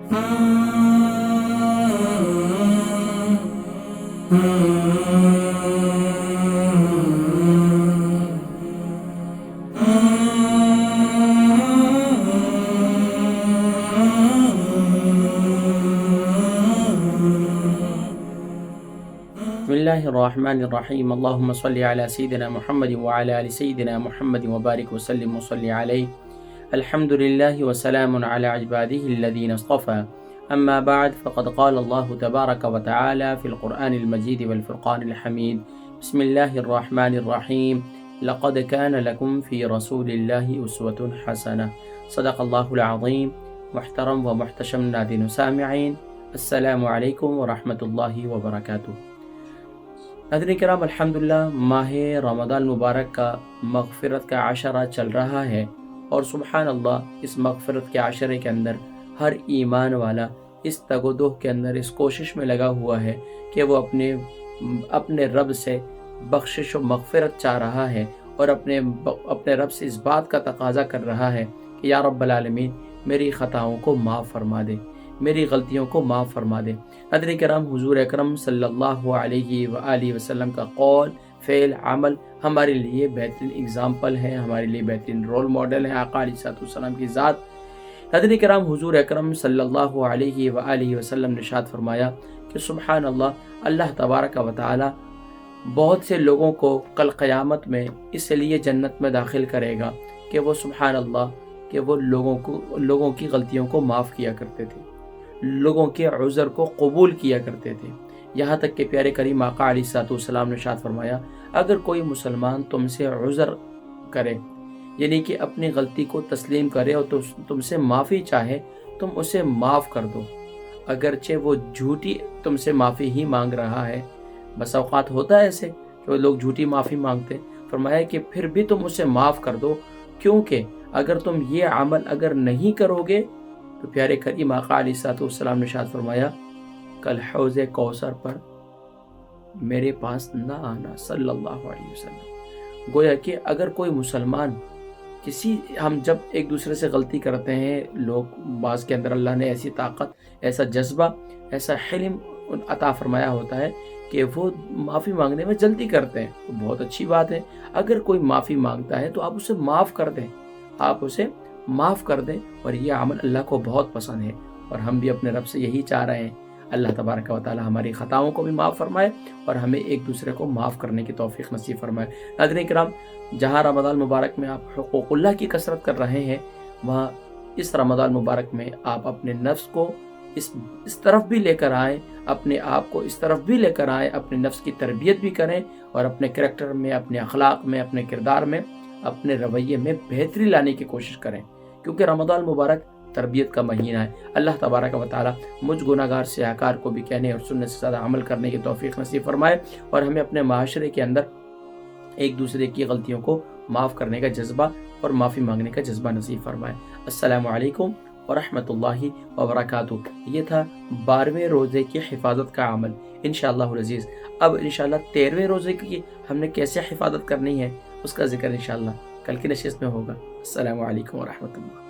بسم الله الرحمن الرحيم اللهم صل على سيدنا محمد وعلى آل سيدنا محمد وبارك وسلم وصل عليه. الحمد لله وسلام على عباده الذين اصطفى. أما بعد، فقد قال الله تبارك وتعالى في القرآن المجيد والفرقان الحميد: بسم الله الرحمن الرحيم لقد كان لكم في رسول الله أسوة حسنة. صدق الله العظيم. محترم و محتشم ناظرین و سامعین، السلام علیکم ورحمۃ اللہ وبرکاتہ۔ ناظرین کرام، الحمدللہ ماہ رمضان مبارک کا مغفرت کا عشرہ چل رہا ہے، اور سبحان اللہ اس مغفرت کے عشرے کے اندر ہر ایمان والا اس تگ و دو کے اندر اس کوشش میں لگا ہوا ہے کہ وہ اپنے رب سے بخشش و مغفرت چاہ رہا ہے، اور اپنے رب سے اس بات کا تقاضا کر رہا ہے کہ یا رب العالمین میری خطاؤں کو معاف فرما دے، میری غلطیوں کو معاف فرما دے۔ ناظرین کرام، حضور اکرم صلی اللہ علیہ وآلہ وسلم کا قول، فعل، عمل ہمارے لیے بہترین اگزامپل ہے، ہمارے لیے بہترین رول ماڈل ہے آقا علیہ الصلوۃ والسلام کی ذات۔ ناظرین کرام، حضور اکرم صلی اللہ علیہ وآلہ وسلم نے ارشاد فرمایا کہ سبحان اللہ تبارک و تعالی بہت سے لوگوں کو کل قیامت میں اس لیے جنت میں داخل کرے گا کہ وہ سبحان اللہ کہ وہ لوگوں کی غلطیوں کو معاف کیا کرتے تھے، لوگوں کے عذر کو قبول کیا کرتے تھے۔ یہاں تک کہ پیارے کریم آقا علیہ الصلوۃ والسلام نے ارشاد فرمایا، اگر کوئی مسلمان تم سے عذر کرے، یعنی کہ اپنی غلطی کو تسلیم کرے اور تم سے معافی چاہے، تم اسے معاف کر دو، اگرچہ وہ جھوٹی تم سے معافی ہی مانگ رہا ہے۔ بس اوقات ہوتا ہے ایسے کہ وہ لوگ جھوٹی معافی مانگتے ہیں، فرمایا کہ پھر بھی تم اسے معاف کر دو، کیونکہ اگر تم یہ عمل اگر نہیں کرو گے تو پیارے کریم آقا علیہ الصلوۃ والسلام نے ارشاد فرمایا کل حوض کوثر پر میرے پاس نہ آنا، صلی اللہ علیہ وسلم۔ گویا کہ اگر کوئی مسلمان ہم جب ایک دوسرے سے غلطی کرتے ہیں، لوگ بعض کے اندر اللہ نے ایسی طاقت، ایسا جذبہ، ایسا حلم عطا فرمایا ہوتا ہے کہ وہ معافی مانگنے میں جلدی کرتے ہیں، تو بہت اچھی بات ہے۔ اگر کوئی معافی مانگتا ہے تو آپ اسے معاف کر دیں، اور یہ عمل اللہ کو بہت پسند ہے، اور ہم بھی اپنے رب سے یہی چاہ رہے ہیں۔ اللہ تبارک و تعالی ہماری خطاؤں کو بھی معاف فرمائے اور ہمیں ایک دوسرے کو معاف کرنے کی توفیق نصیب فرمائے۔ ناظرین کرام، جہاں رمضان مبارک میں آپ حقوق اللہ کی کثرت کر رہے ہیں، وہاں اس رمضان مبارک میں آپ اپنے نفس کو اس طرف بھی لے کر آئیں، اپنے آپ کو اس طرف بھی لے کر آئیں، اپنے نفس کی تربیت بھی کریں، اور اپنے کریکٹر میں، اپنے اخلاق میں، اپنے کردار میں، اپنے رویے میں بہتری لانے کی کوشش کریں، کیونکہ رمضان مبارک تربیت کا مہینہ ہے۔ اللہ تبارک و تعالی مجھ گناہگار سیاہکار کو بھی کہنے اور سننے سے زیادہ عمل کرنے کی توفیق نصیب فرمائے، اور ہمیں اپنے معاشرے کے اندر ایک دوسرے کی غلطیوں کو معاف کرنے کا جذبہ اور معافی مانگنے کا جذبہ نصیب فرمائے۔ السلام علیکم ورحمۃ اللہ وبرکاتہ۔ یہ تھا 12ویں روزے کی حفاظت کا عمل۔ انشاءاللہ العزیز اب انشاءاللہ 13ویں روزے کی ہم نے کیسے حفاظت کرنی ہے، اس کا ذکر انشاءاللہ کل کی نشست میں ہوگا۔ السلام علیکم ورحمۃ اللہ۔